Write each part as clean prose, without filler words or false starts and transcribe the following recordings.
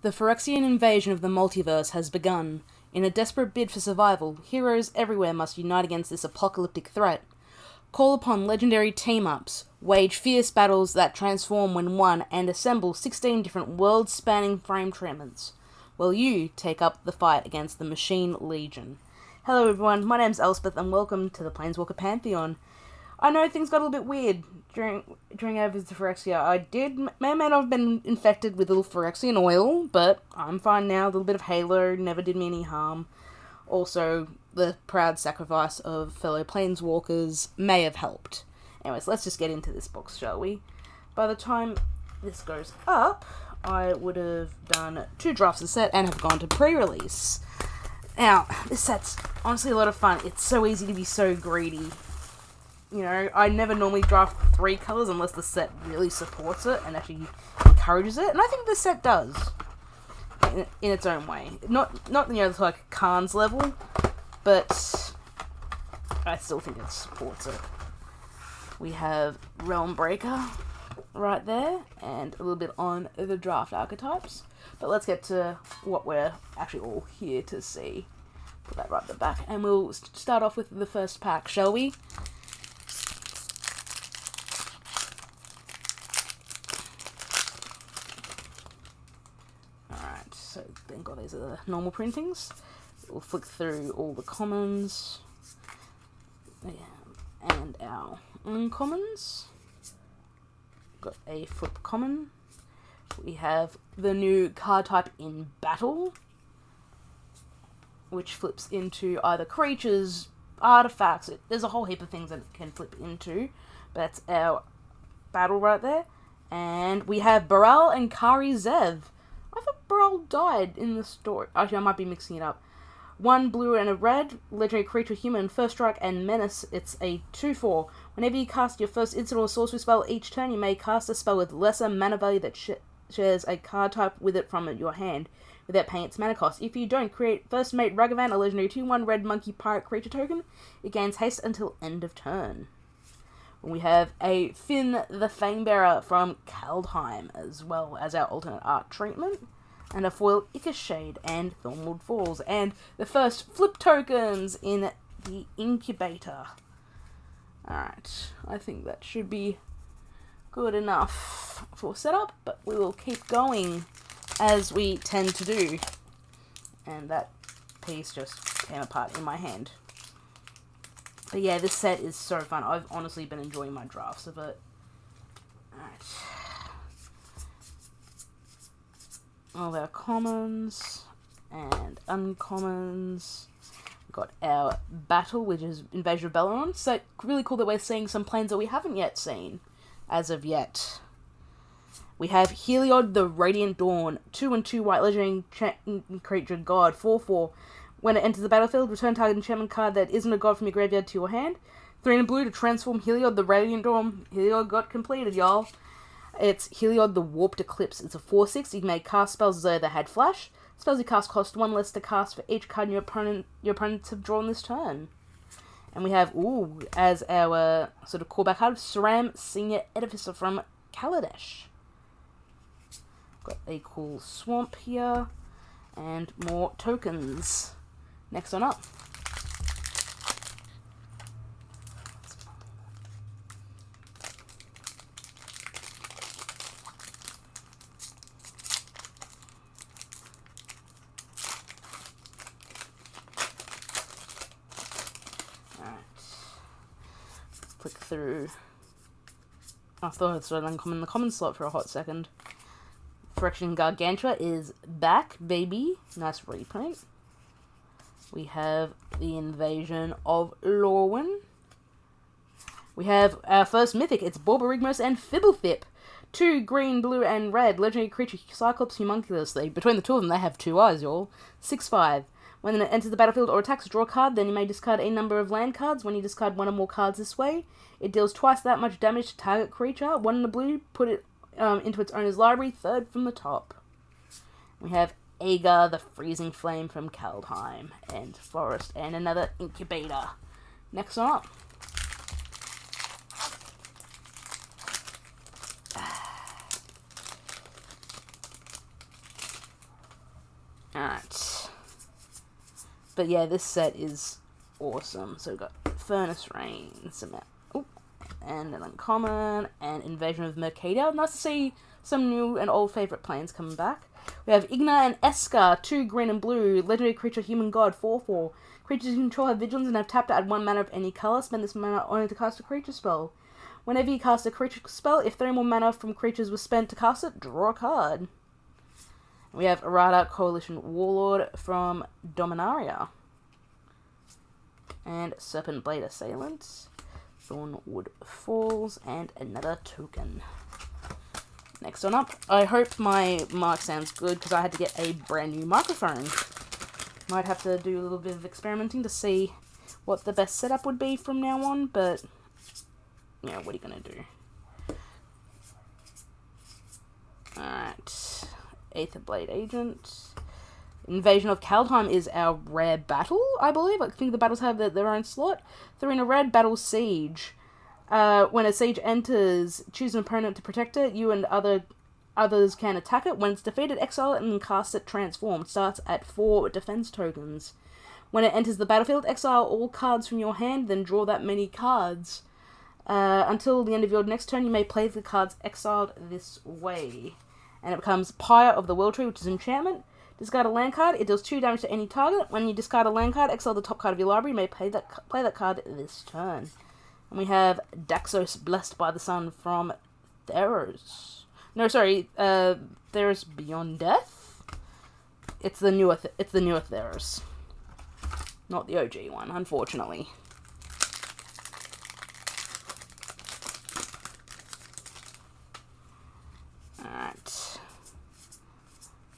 The Phyrexian invasion of the multiverse has begun. In a desperate bid for survival, heroes everywhere must unite against this apocalyptic threat. Call upon legendary team-ups, wage fierce battles that transform when won, and assemble 16 different world-spanning frame treatments. Will you take up the fight against the Machine Legion? Hello everyone, my name's Elspeth and welcome to the Planeswalker Pantheon. I know things got a little bit weird during our visit to Phyrexia. I may or may not have been infected with a little Phyrexian oil, but I'm fine now. A little bit of Halo never did me any harm. Also, the proud sacrifice of fellow Planeswalkers may have helped. Anyways, let's just get into this box, shall we? By the time this goes up, I would have done 2 drafts of the set and have gone to pre-release. Now, this set's honestly a lot of fun. It's so easy to be so greedy. You know, I never normally draft 3 colours unless the set really supports it and actually encourages it, and I think this set does. In its own way. Not you know, like Khan's level, but I still think it supports it. We have Realm Breaker right there, and a little bit on the draft archetypes. But let's get to what we're actually all here to see. Put that right at the back, and we'll start off with the first pack, shall we? So thank God these are the normal printings. We'll flick through all the commons and our uncommons. Got a flip common. We have the new card type in battle, which flips into either creatures, artifacts. There's a whole heap of things that it can flip into. But that's our battle right there. And we have Baral and Kari Zev. I thought Baral died in the story. Actually, I might be mixing it up. 1 blue and a red, legendary creature, human, first strike and menace. It's a 2/4. Whenever you cast your first instant or sorcery spell each turn, you may cast a spell with lesser mana value that shares a card type with it from your hand, without paying its mana cost. If you don't create First Mate Ragavan, a legendary 2/1 red monkey pirate creature token, it gains haste until end of turn. We have a Finn the Famebearer from Kaldheim, as well as our alternate art treatment, and a foil Shade and Thornwood Falls, and the first flip tokens in the incubator. Alright, I think that should be good enough for setup, but we will keep going as we tend to do. And that piece just came apart in my hand. But yeah, this set is so fun. I've honestly been enjoying my drafts of it. Alright. All our commons and uncommons. We've got our battle, which is Invasion of Belleron. So really cool that we're seeing some planes that we haven't yet seen as of yet. We have Heliod the Radiant Dawn, 2 and 2 white legendary creature god, 4/4. When it enters the battlefield, return target enchantment card that isn't a god from your graveyard to your hand. 3 and blue to transform Heliod the Radiant Dawn. Heliod got completed, y'all. It's Heliod the Warped Eclipse. It's a 4/6. You may cast spells as though they had flash. Spells you cast cost 1 less to cast for each card your opponents have drawn this turn. And we have, as our sort of callback card, Saram Senior Edificer from Kaladesh. Got a cool swamp here. And more tokens. Next one up. Alright. Click through. I thought it was uncommon in the common slot for a hot second. Phyrexian Gargantua is back, baby. Nice reprint. We have the Invasion of Lorwyn. We have our first mythic. It's Borborygmos and Fibblethip. 2 green, blue, and red. Legendary creature, Cyclops Homunculus. Between the two of them, they have 2 eyes, y'all. 6/5. When it enters the battlefield or attacks, draw a card. Then you may discard a number of land cards. When you discard 1 or more cards this way, it deals twice that much damage to target creature. 1 in the blue, put it into its owner's library, 3rd from the top. We have Aegar the Freezing Flame from Kaldheim, and Forest, and another incubator. Next one up. Alright. But yeah, this set is awesome. So we've got Furnace Rain, and an uncommon, and Invasion of Mercadia. Nice to see some new and old favourite planes coming back. We have Igna and Eska, 2 green and blue, legendary creature, human god, 4/4. Creatures you control have vigilance and have tapped to add 1 mana of any colour. Spend this mana only to cast a creature spell. Whenever you cast a creature spell, if 3 more mana from creatures was spent to cast it, draw a card. We have Arada Coalition Warlord from Dominaria. And Serpent Blade Assailant, Thornwood Falls, and another token. Next one up. I hope my mic sounds good because I had to get a brand new microphone. Might have to do a little bit of experimenting to see what the best setup would be from now on, but yeah, what are you gonna do? Alright. Aetherblade Agent. Invasion of Kaldheim is our rare battle, I believe. I think the battles have their own slot. They're in a red battle siege. When a siege enters, choose an opponent to protect it. You and others can attack it. When it's defeated, exile it and cast it transformed. Starts at 4 defense tokens. When it enters the battlefield, exile all cards from your hand, then draw that many cards. Until the end of your next turn, you may play the cards exiled this way. And it becomes Pyre of the World Tree, which is enchantment. Discard a land card. It deals 2 damage to any target. When you discard a land card, exile the top card of your library. You may play that card this turn. And we have Daxos, Blessed by the Sun from Theros. No, sorry, Theros Beyond Death. It's the newer Theros, not the OG one, unfortunately. Alright.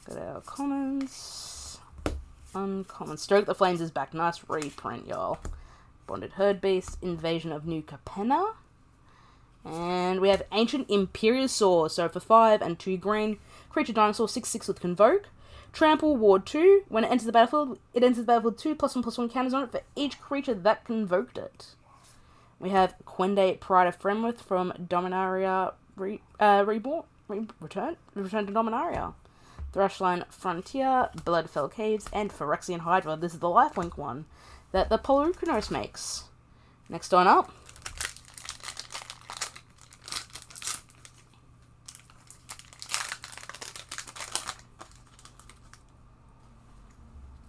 Got our commons. Uncommon. Stoke the Flames is back. Nice reprint, y'all. Bonded Herd Beast. Invasion of New Capenna. And we have Ancient Imperiosaur. So for 5 and 2 green. Creature Dinosaur 6/6 with Convoke. Trample Ward 2. When it enters the battlefield, it enters the battlefield 2+1/+1 counters on it for each creature that convoked it. We have Quende, Pride of Fremwith from Dominaria Return to Dominaria. Thrashline Frontier, Bloodfell Caves, and Phyrexian Hydra. This is the lifelink one that the Polukranos makes. Next one up.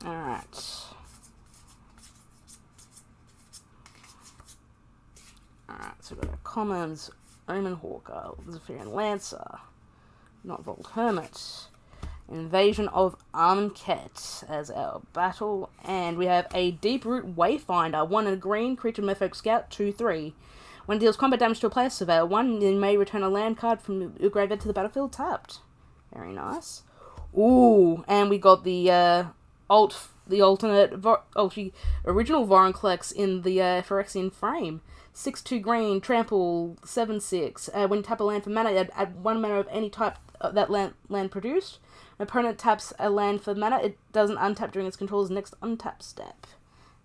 Alright. So we've got our commons, Omen Hawker, Zephyrian Lancer, Notvold Hermit, Invasion of Armenket as our battle, and we have a Deeproot Wayfinder, 1 and a green, creature Merfolk Scout, 2/3. When it deals combat damage to a player, surveyor 1, you may return a land card from your graveyard to the battlefield tapped. Very nice. Ooh, and we got the original Vorinclex in the Phyrexian frame. 6/2 green, trample, 7/6. When you tap a land for mana, add 1 mana of any type that land produced. An opponent taps a land for mana, it doesn't untap during its control's next untap step.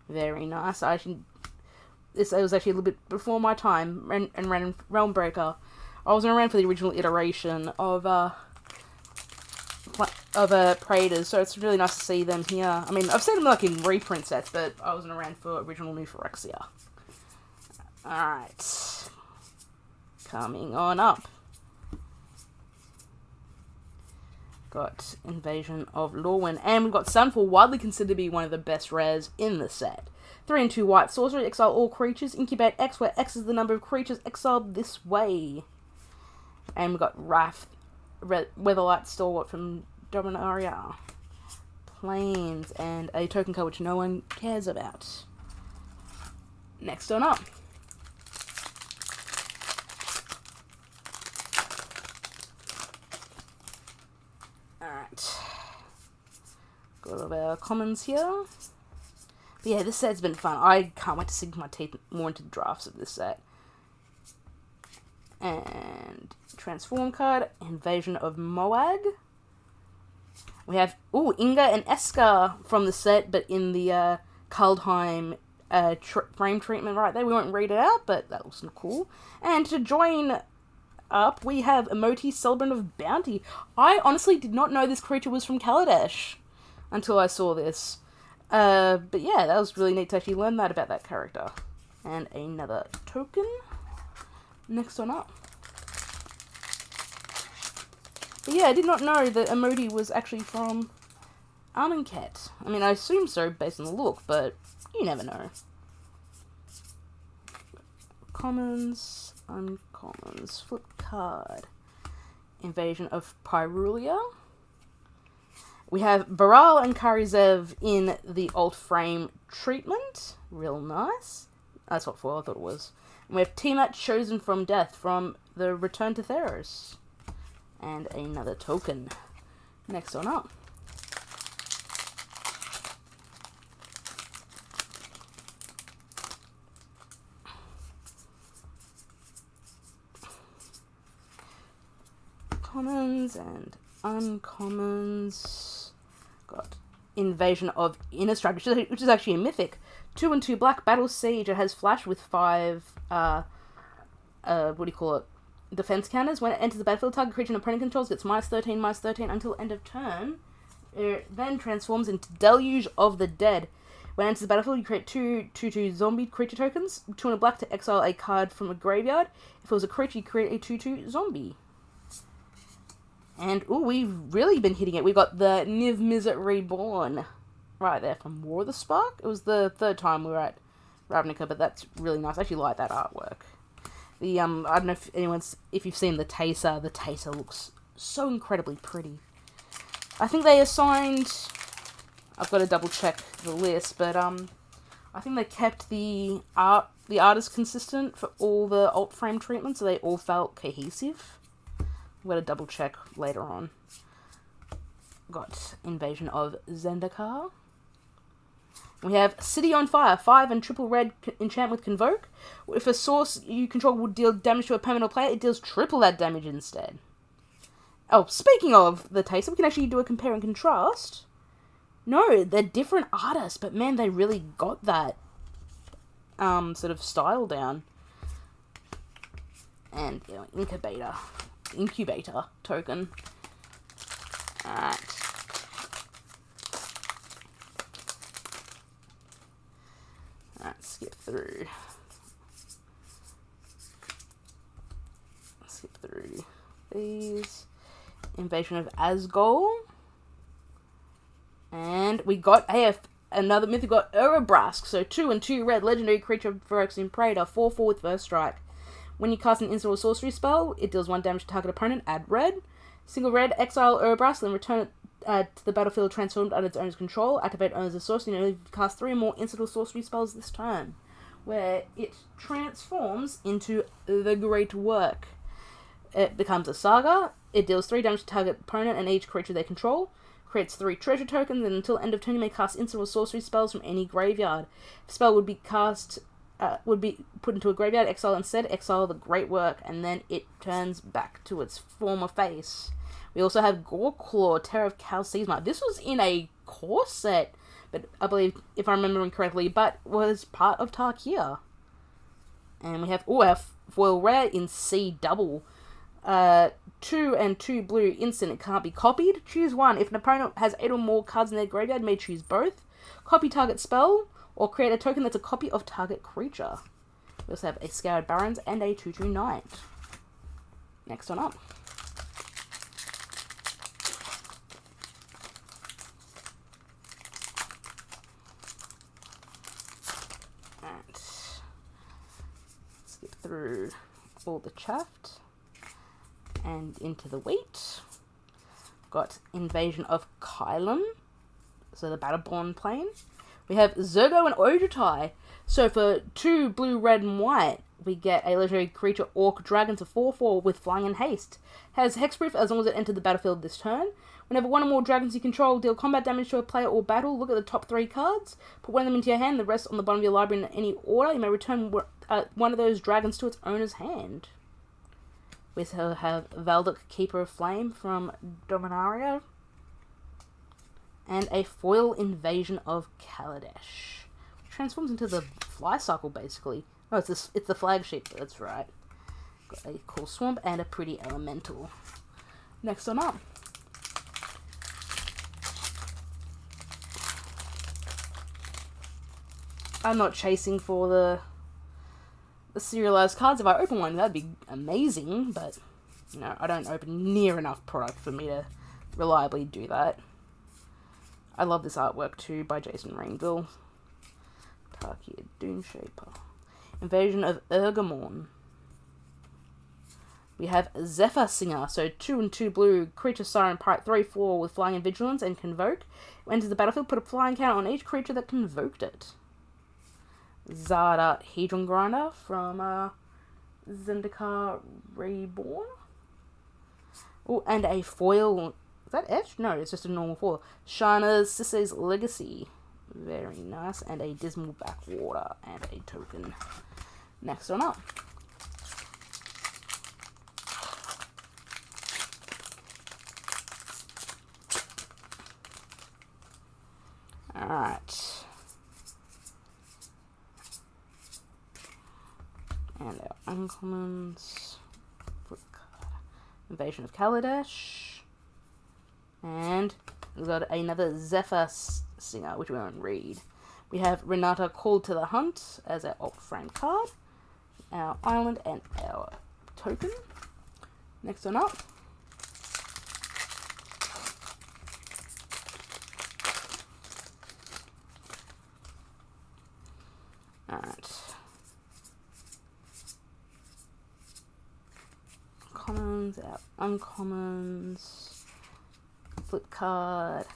Very nice. This was actually a little bit before my time, and ran in Realmbreaker. I wasn't around for the original iteration of Praetors, so it's really nice to see them here. I mean, I've seen them like in reprint sets, but I wasn't around for original new Phyrexia. Alright. Coming on up. Got Invasion of Lorwyn, and we've got Sunfall, widely considered to be one of the best rares in the set. 3 and 2 white sorcery, exile all creatures, incubate X, where X is the number of creatures exiled this way. And we've got Wrath, Weatherlight Stalwart from Dominaria, Plains, and a token card which no one cares about. Next on up. Alright. Got all of our commons here. But yeah, this set's been fun. I can't wait to sink my teeth more into the drafts of this set. And transform card, Invasion of Moag. We have Inga and Eska from the set, but in the Kaldheim frame treatment right there. We won't read it out, but that looks cool. And to join up, we have Emoti, Celebrant of Bounty. I honestly did not know this creature was from Kaladesh. until I saw this. But yeah, that was really neat to actually learn that about that character. And another token. Next one up. But yeah, I did not know that Emoti was actually from Amonkhet. I mean, I assume so based on the look, but you never know. Commons, uncommons, flip card. Invasion of Pyrulia. We have Baral and Karizev in the alt frame treatment. Real nice. That's what foil I thought it was. And we have Tiamat chosen from death from the Return to Theros. And another token. Next one up. Commons and uncommons. Got Invasion of Innistrad, which is actually a mythic. 2 and 2 black, battle siege. It has flash with 5 defense counters. When it enters the battlefield, target creature an opponent controls gets -13/-13 until end of turn. It then transforms into Deluge of the Dead. When it enters the battlefield, you create 2/2 zombie creature tokens. 2 and a black to exile a card from a graveyard. If it was a creature, you create a 2/2 zombie. And, we've really been hitting it. We got the Niv Mizzet Reborn right there from War of the Spark. It was the 3rd time we were at Ravnica, but that's really nice. I actually like that artwork. The, I don't know if you've seen the Taser. The Taser looks so incredibly pretty. I think they assigned, I've got to double check the list, but, I think they kept the artist consistent for all the alt frame treatments, so they all felt cohesive. I'm going to double check later on. Got Invasion of Zendikar. We have City on Fire, 5 and triple red enchant with Convoke. If a source you control would deal damage to a permanent player, it deals triple that damage instead. Oh, speaking of the taste, we can actually do a compare and contrast. No, they're different artists, but man, they really got that sort of style down. And incubator token. Alright. Alright, skip through these. Invasion of Asgol. And we got another myth. We got Urabrask. So 2 and 2 red legendary creature Phyrexian Praetor, 4/4 with first strike. When you cast an instant or sorcery spell, it deals 1 damage to target opponent, add red. Single red, exile Urabrask, then return it to the battlefield transformed under its owner's control. Activate owner as a sorcery, and you cast 3 or more instant or sorcery spells this turn. Where it transforms into the Great Work. It becomes a saga. It deals 3 damage to target opponent and each creature they control. Creates 3 treasure tokens, and until end of turn you may cast instant or sorcery spells from any graveyard. If a spell would be cast... would be put into a graveyard, exile instead, exile the Great Work, and then it turns back to its former face. We also have Goreclaw, Terror of Kalsizma. This was in a core set, but I believe, if I'm remembering correctly, but was part of Tarkia. And we have, our foil rare in C double. 2 and 2 blue instant, it can't be copied. Choose one. If an opponent has 8 or more cards in their graveyard, you may choose both. Copy target spell, or create a token that's a copy of target creature. We also have a Scoured Barons and a 2/2 Knight. Next one up. And skip through all the chaft and into the wheat. Got Invasion of Kylum, so the Battleborn plane. We have Zergo and Ojutai. So for 2 blue, red, and white, we get a legendary creature Orc Dragon to 4/4 with flying and haste. Has hexproof as long as it entered the battlefield this turn. Whenever 1 or more dragons you control deal combat damage to a player or battle, look at the top 3 cards, put one of them into your hand, the rest on the bottom of your library in any order. You may return one of those dragons to its owner's hand. We also have Valduk, Keeper of Flame from Dominaria. And a foil Invasion of Kaladesh. Which transforms into the Fly Cycle, basically. Oh, it's the flagship, that's right. Got a cool Swamp and a pretty Elemental. Next one up. I'm not chasing for the serialized cards. If I open one, that'd be amazing, but you know, I don't open near enough product for me to reliably do that. I love this artwork too by Jason Rainville. Tarkia Duneshaper. Invasion of Ergamorn. We have Zephyr Singer, so 2 and 2 blue, creature siren, pirate 3/4 with flying and vigilance and convoke. Enters the battlefield, put a flying count on each creature that convoked it. Zada Hedron Grinder from Zendikar Reborn. Oh, and a foil. Is that etched? No, it's just a normal foil. Shana's Sisse's Legacy. Very nice. And a Dismal Backwater and a token. Next one up. Alright. And our uncommons. Invasion of Kaladesh. And we've got another Zephyr Singer, which we won't read. We have Renata Called to the Hunt as our alt frame card. Our island and our token. Next one up. Alright. Commons, our uncommons. Flip card.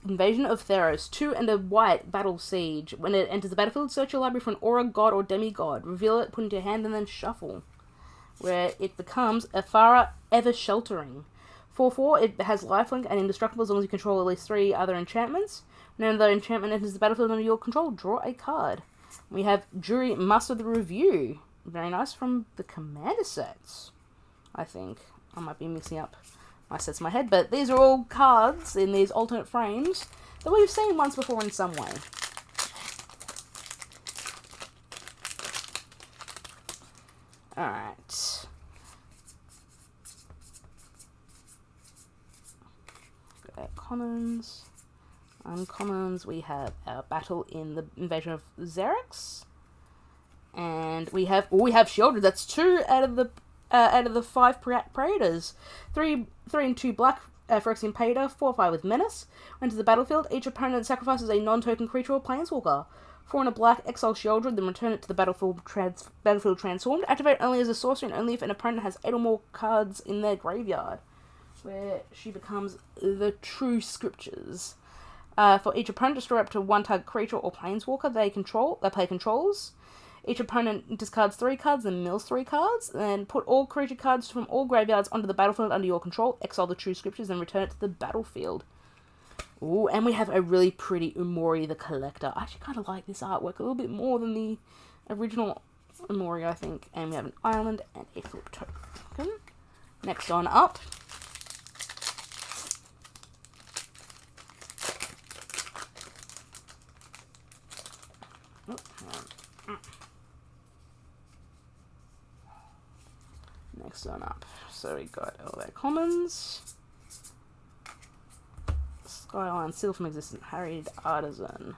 Invasion of Theros. 2 and a white battle siege. When it enters the battlefield, search your library for an aura, god, or demigod. Reveal it, put it into your hand, and then shuffle. Where it becomes Afara Ever Sheltering. 4/4, it has lifelink and indestructible as long as you control at least 3 other enchantments. Whenever the enchantment enters the battlefield under your control, draw a card. We have Jury Master the Review. Very nice from the Commander sets, I think. I might be mixing up my sets in my head, but these are all cards in these alternate frames that we've seen once before in some way. Alright. Got our commons. Uncommons, we have our battle in the Invasion of Xerix. And we have Shieldred. That's 2 out of the 5 Praetors. 3 and 2 black Phyrexian Praetor, 4/5 with Menace. Enters the battlefield, each opponent sacrifices a non-token creature or planeswalker. 4 and a black, exile Shieldred, then return it to the battlefield transformed. Activate only as a sorcery and only if an opponent has 8 or more cards in their graveyard. Where she becomes the True Scriptures. For each opponent, destroy up to 1 target creature or planeswalker they play controls. Each opponent discards 3 cards and mills 3 cards. Then put all creature cards from all graveyards onto the battlefield under your control. Exile the True Scriptures and return it to the battlefield. Ooh, and we have a really pretty Umori the Collector. I actually kind of like this artwork a little bit more than the original Umori, I think. And we have an island and a flip token. Next one up. Next one up. So we got all our commons. Skyline, Seal from Existence, Harried Artisan.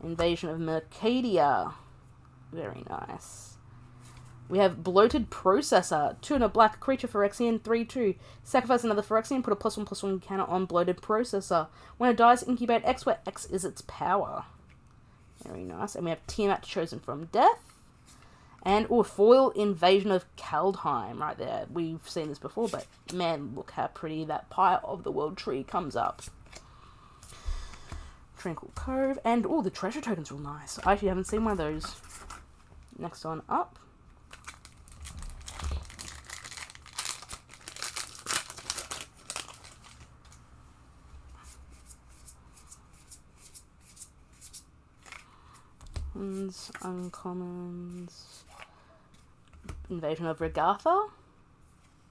Invasion of Mercadia. Very nice. We have Bloated Processor. 2 and a black creature Phyrexian, 3/2. Sacrifice another Phyrexian, put a +1/+1 counter on Bloated Processor. When it dies, incubate X, where X is its power. Very nice. And we have Tiamat Chosen from Death. And foil Invasion of Kaldheim right there. We've seen this before, but man, look how pretty that Pyre of the World tree comes up. Tranquil Cove. And the treasure token's real nice. I actually haven't seen one of those. Next one up. Uncommons. Invasion of Regatha.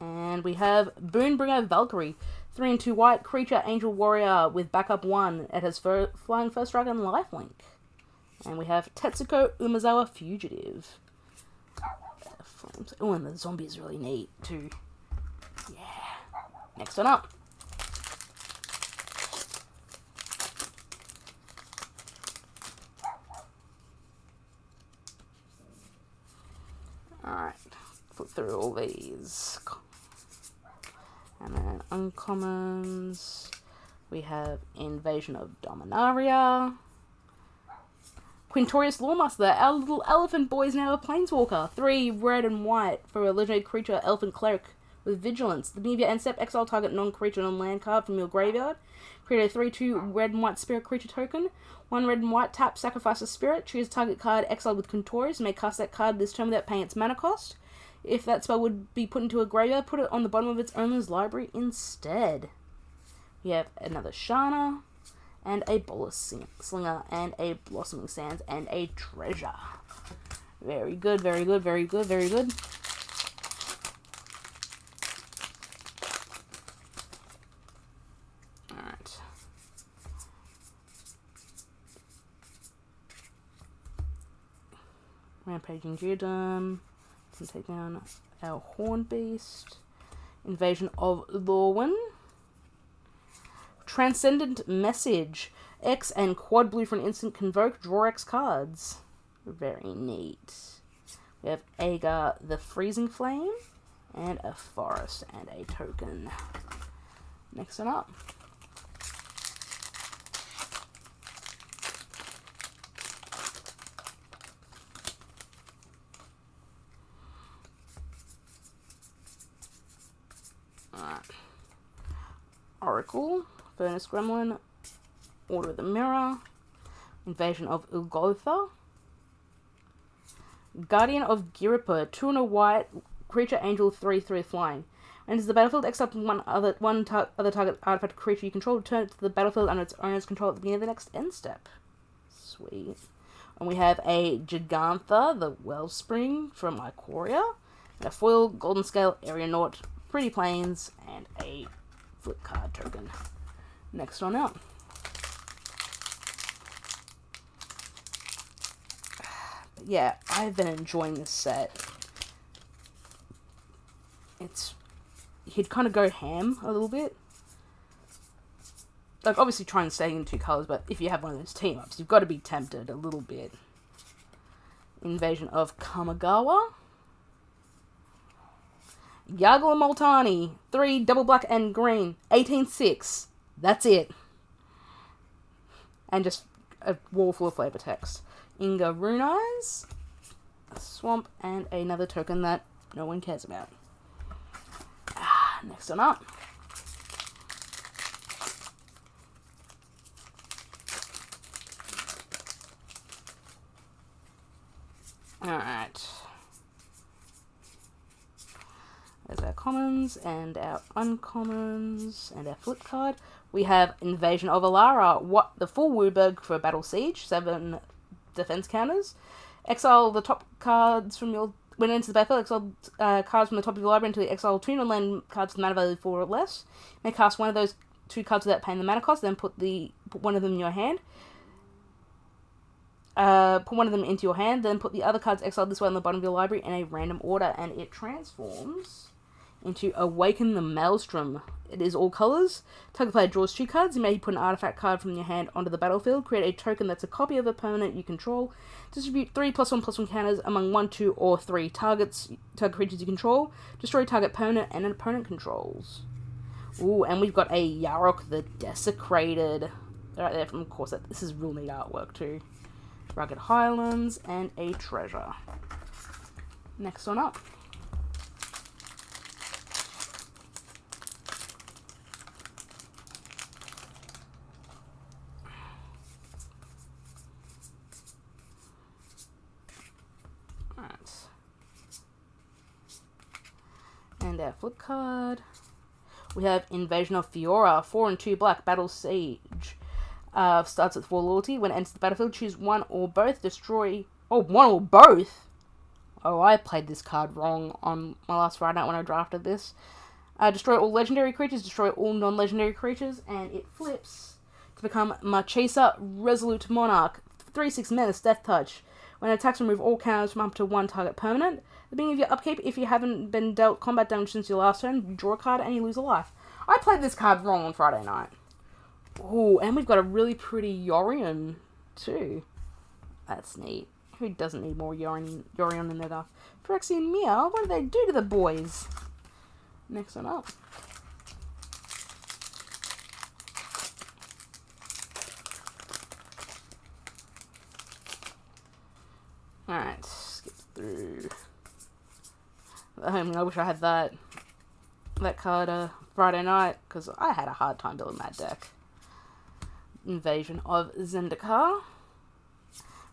And we have Boonbringer Valkyrie. 3 and 2 white, creature, angel warrior with backup 1. It has flying first strike and lifelink. And we have Tetsuko Umezawa Fugitive. Flames. Oh, and the zombie is really neat too. Yeah. Next one up. through all these. And then uncommons. We have Invasion of Dominaria. Quintorius Lawmaster. Our little elephant boy is now a planeswalker. 3 red and white for a legendary creature, Elfin Cleric with Vigilance. The beginning of your end step, exile target non-creature non-land card from your graveyard. Create a 3/2 red and white spirit creature token. 1 red and white, tap, sacrifice a spirit. Choose a target card exiled with Quintorius. You may cast that card this turn without paying its mana cost. If that spell would be put into a graveyard, put it on the bottom of its owner's library instead. We have another Shana, and a Bolus Slinger, and a Blossoming Sands, and a Treasure. Very good, very good, very good, very good. Alright. Rampaging Geoderm. Can take down our Horn Beast. Invasion of Lorwyn. Transcendent Message. X and quad blue for an instant convoke. Draw X cards. Very neat. We have Agar the Freezing Flame. And a Forest and a token. Next one up. Alright. Oracle. Furnace Gremlin, Order of the Mirror, Invasion of Ulgotha, Guardian of Giripur, 2 and a white, creature angel 3/3 flying. Enters the battlefield, except one other target artifact creature you control, return it to the battlefield under its owner's control at the beginning of the next end step. Sweet. And we have a Gigantha, the Wellspring from Ikoria, and a foil Golden Scale Aeronaut, Pretty Plains, and a flip card token. Next one out. But yeah, I've been enjoying this set. He'd kind of go ham a little bit. Like, obviously try and stay in 2 colours, but if you have one of those team-ups, you've got to be tempted a little bit. Invasion of Kamigawa. Yagla Multani, 3 double black and green, 18/6. That's it. And just a wall full of flavor text. Inga Rune Eyes, a Swamp, and another token that no one cares about. Next one up. Alright. There's our commons and our uncommons and our flip card. We have Invasion of Alara, the full Wooburg for Battle Siege, 7 defense counters. Exile the top cards from your... When it enters the battlefield, exile cards from the top of your library until you exile 2 non-land cards with mana value 4 or less. You may cast one of those 2 cards without paying the mana cost, then put one of them in your hand. Put one of them into your hand, then put the other cards exiled this way on the bottom of your library in a random order, and it transforms into Awaken the Maelstrom. It is all colours. Target player draws 2 cards. You may put an artifact card from your hand onto the battlefield. Create a token that's a copy of a permanent you control. Distribute 3 +1/+1 counters among 1, 2, or 3 target creatures you control. Destroy target permanent and an opponent controls. Ooh, and we've got a Yarok the Desecrated. Right there, from of course, this is real neat artwork too. Rugged Highlands, and a Treasure. Next one up. Alright. And our flip card. We have Invasion of Fiora, 4 and 2 black, Battle Siege. Starts with 4 loyalty. When it enters the battlefield, choose one or both. Destroy... Oh, one or both? Oh, I played this card wrong on my last Friday night when I drafted this. Destroy all legendary creatures. Destroy all non-legendary creatures. And it flips to become Marchesa, Resolute Monarch. 3/6 Menace, Death Touch. When it attacks, remove all counters from up to 1 target permanent. At the beginning of your upkeep, if you haven't been dealt combat damage since your last turn, you draw a card and you lose a life. I played this card wrong on Friday night. Oh, and we've got a really pretty Yorion, too. That's neat. Who doesn't need more Yorion in their stuff? Phyrexia and Mia, what did they do to the boys? Next one up. Alright, skip through. I mean, I wish I had that card Friday night, because I had a hard time building that deck. Invasion of Zendikar.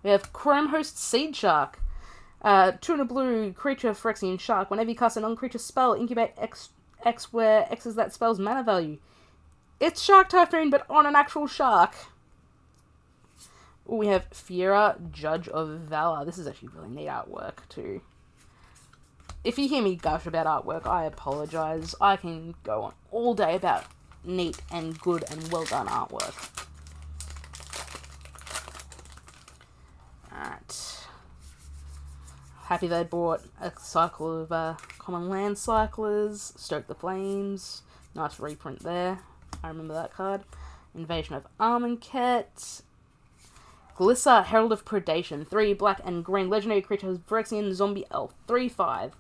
We have Chrome Host Seed Shark. 2 and a blue creature, Phyrexian Shark. Whenever you cast a non-creature spell, incubate X where X is that spell's mana value. It's Shark Typhoon, but on an actual shark. We have Fiera, Judge of Valor. This is actually really neat artwork, too. If you hear me gush about artwork, I apologise. I can go on all day about neat and good and well done artwork. Alright. Happy they brought a cycle of common land cyclers. Stoke the Flames. Nice reprint there. I remember that card. Invasion of Armenket. Glissa, Herald of Predation. 3 black and green legendary creatures. Phyrexian Zombie Elf. 3/5.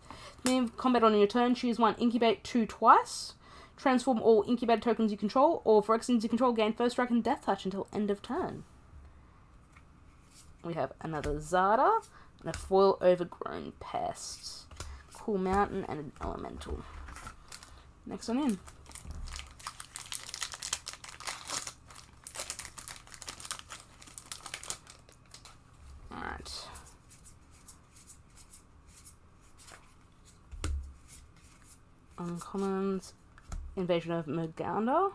Mean combat on your turn, choose 1. Incubate 2 twice. Transform all incubated tokens you control, or Phyrexians you control gain first strike and death touch until end of turn. We have another Zada, and a foil Overgrown Pest. Cool Mountain, and an Elemental. Next one in. Alright. Uncommons. Invasion of Maganda.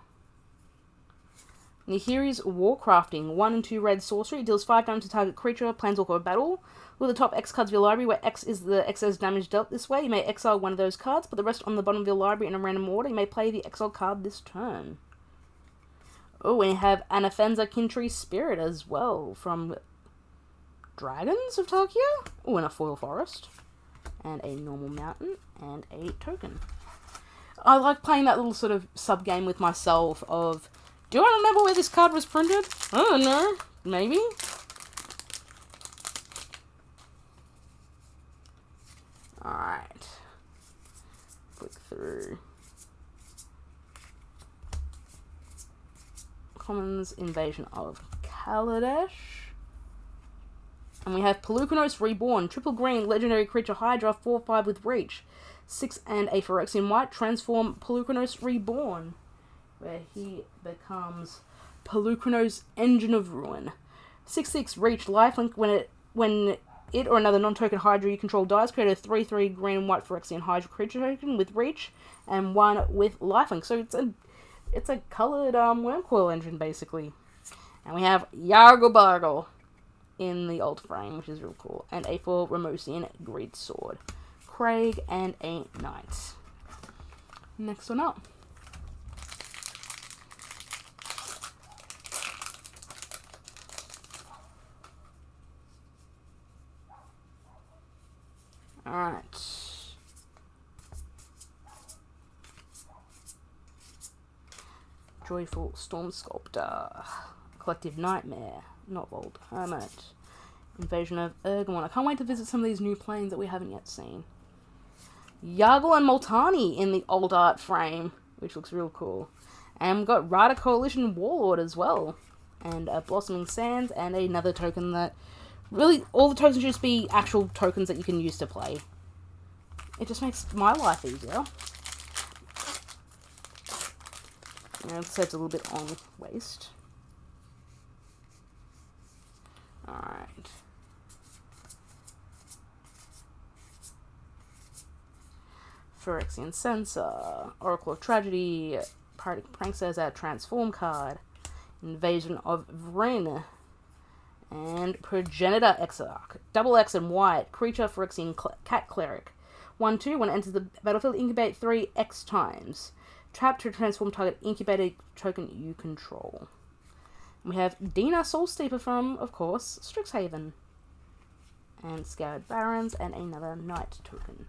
Nihiri's Warcrafting. 1 and 2 red sorcery. Deals 5 damage to target creature, planeswalker, or battle. Look at the top X cards of your library, where X is the excess damage dealt this way. You may exile one of those cards, put the rest on the bottom of your library in a random order. You may play the exiled card this turn. Oh, and you have Anafenza Kintree Spirit as well, from Dragons of Tarkia. Oh, and a foil forest. And a normal mountain, and a token. I like playing that little sort of sub-game with myself of, do I remember where this card was printed? I don't know. Maybe? Alright. Flick through. Commons, Invasion of Kaladesh. And we have Pelucanos Reborn. Triple green, legendary creature Hydra, 4/5 with reach. 6 and a Phyrexian white. Transform Pelucanos Reborn, where he becomes Pelucanos Engine of Ruin. 6/6 reach, lifelink. When it or another non-token Hydra you control dies, create a 3/3 green and white Phyrexian Hydra creature token with reach and 1 with lifelink. So it's a coloured Wormcoil engine basically. And we have Yargle in the old frame, which is real cool, and a 4 Ramosian Greatsword. Craig and a Knight. Next one up. Alright. Joyful Storm Sculptor. Collective Nightmare. Not Old Hermit. Invasion of Urgamon. I can't wait to visit some of these new planes that we haven't yet seen. Yargle and Multani in the old art frame, which looks real cool. And we've got Rider Coalition Warlord as well. And Blossoming Sands, and another token that... Really, all the tokens should just be actual tokens that you can use to play. It just makes my life easier. And so it's a little bit on waste. Alright. Phyrexian Censor, Oracle of Tragedy, Paradigm Pranksters, our Transform card, Invasion of Vryn, and Progenitor Exarch. Double X and white, creature Phyrexian Cat Cleric. 1/2, when it enters the battlefield, incubate 3 X times. Trap to transform target incubated token you control. And we have Dina Soulsteeper from, of course, Strixhaven. And Scoured Barons, and another Knight token.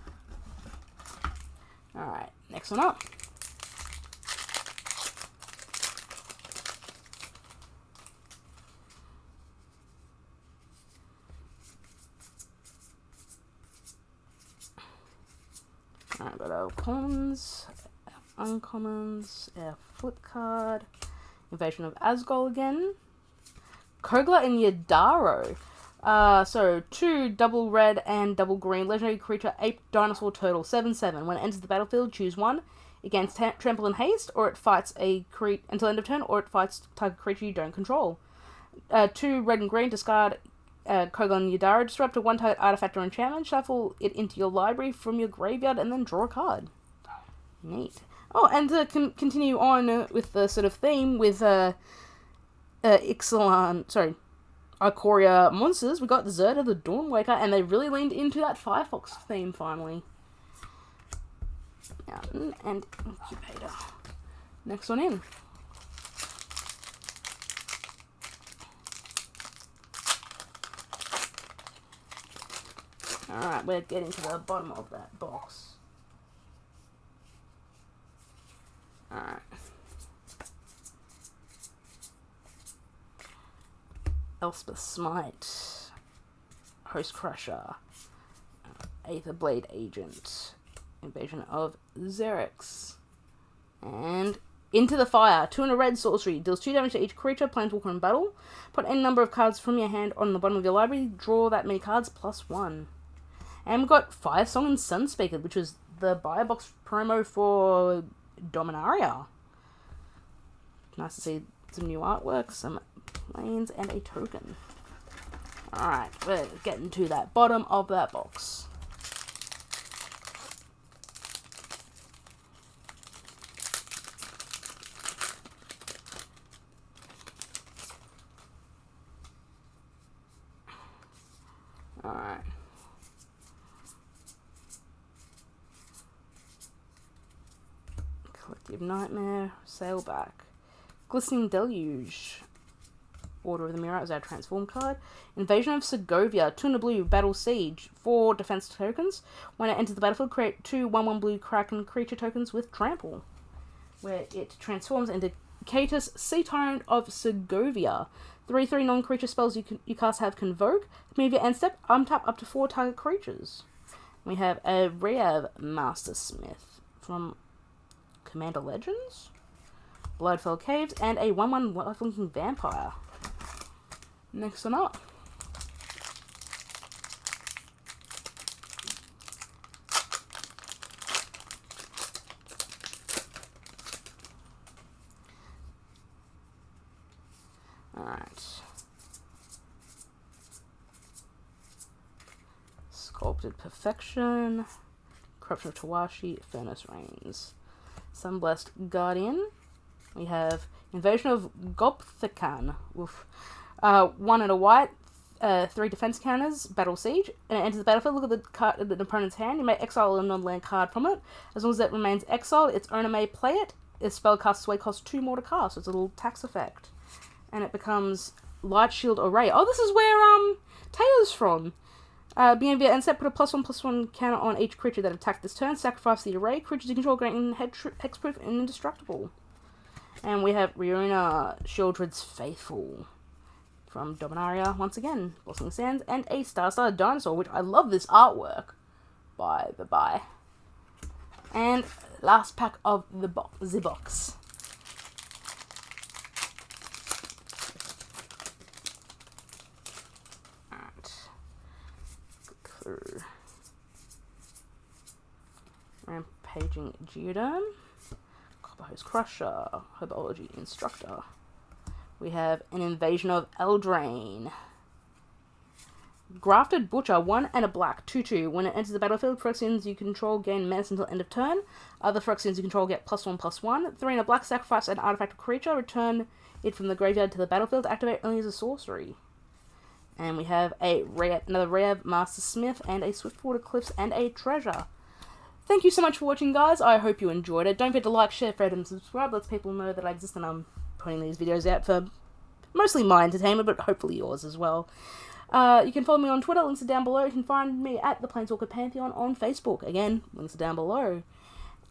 Alright, next one up. We've got our commons, our uncommons, our flip card, Invasion of Asgol again, Kogla and Yadaro. So 2 double red and double green legendary creature, ape, dinosaur, turtle, 7/7. When it enters the battlefield, choose one. It gains trample and haste, or it fights a until end of turn, or it fights target creature you don't control. 2 red and green, discard Kogon Yadara, disrupt a 1 target artifact or enchantment, shuffle it into your library from your graveyard, and then draw a card. Neat. Oh, and to continue on with the sort of theme with Ikoria monsters, we got Zerda the Dawnwaker, and they really leaned into that Firefox theme finally. Mountain and Incubator. Next one in. Alright, we're getting to the bottom of that box. Alright. Elspeth Smite, Host Crusher, Aether Blade Agent, Invasion of Xerix, and Into the Fire. 2 and a red sorcery, deals 2 damage to each creature, planeswalker in battle. Put any number of cards from your hand on the bottom of your library, draw that many cards, +1. And we've got Fire Song and Sunspeaker, which was the buy box promo for Dominaria. Nice to see some new artwork, some planes, and a token. Alright, we're getting to that bottom of that box. Alright. Collective Nightmare, Sailback, Glistening Deluge, Order of the Mirror is our transform card. Invasion of Segovia, 2 and a blue, Battle Siege, 4 defense tokens. When it enters the battlefield, create 2 1/1 blue Kraken creature tokens with trample, where it transforms into Catus, Sea Tyrant of Segovia. 3/3 non-creature spells you cast have Convoke. Move your end step, untap up to 4 target creatures. We have a Reav Mastersmith from Commander Legends, Bloodfell Caves, and a 1/1 Lifelinking Vampire. Next one up. Alright. Sculpted Perfection, Corruption of Tawashi, Furnace Reigns, Sunblessed Guardian. We have Invasion of Gopthican with 1 and a white, 3 defense counters, Battle Siege, and it enters the battlefield. Look at the card in the opponent's hand. You may exile a non-land card from it. As long as it remains exiled, its owner may play it. Its spell casts away costs 2 more to cast, so it's a little tax effect. And it becomes Light Shield Array. Oh, this is where Taylor's from. Beginning of your end step, put a +1/+1 counter on each creature that attacked this turn. Sacrifice the array. Creatures you control granting hexproof and indestructible. And we have Riona, Shieldred's Faithful from Dominaria, once again, Blossoming Sands, and a Star Dinosaur, which I love this artwork, by the by. And last pack of the box. Alright. Through. Rampaging Geoderm, Copperhost Crusher, Herbology Instructor. We have an Invasion of Eldraine. Grafted Butcher, 1 and a black, 2/2. When it enters the battlefield, Phyrexians you control gain menace until end of turn. Other Phyrexians you control get +1/+1. 3 and a black, sacrifice an artifact or creature. Return it from the graveyard to the battlefield. Activate only as a sorcery. And we have another Reav Mastersmith, and a Swiftwater Cliffs, and a Treasure. Thank you so much for watching, guys. I hope you enjoyed it. Don't forget to like, share, favorite, and subscribe. Lets people know that I exist and I'm putting these videos out for mostly my entertainment, but hopefully yours as well. You can follow me on Twitter, links are down below. You can find me at the Planeswalker Pantheon on Facebook. Again, links are down below.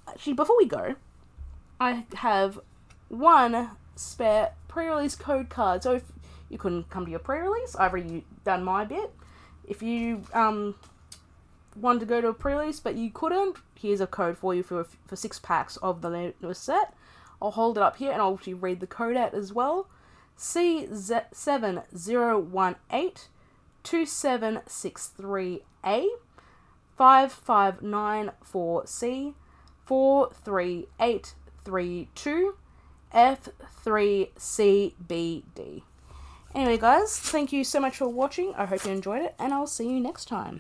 Actually, before we go, I have 1 spare pre-release code card. So if you couldn't come to your pre-release, I've already done my bit. If you wanted to go to a pre-release but you couldn't, here's a code for you for 6 packs of the newest set. I'll hold it up here and I'll actually read the code out as well. C70182763A 5594C 43832 F3CBD. Anyway guys, thank you so much for watching. I hope you enjoyed it and I'll see you next time.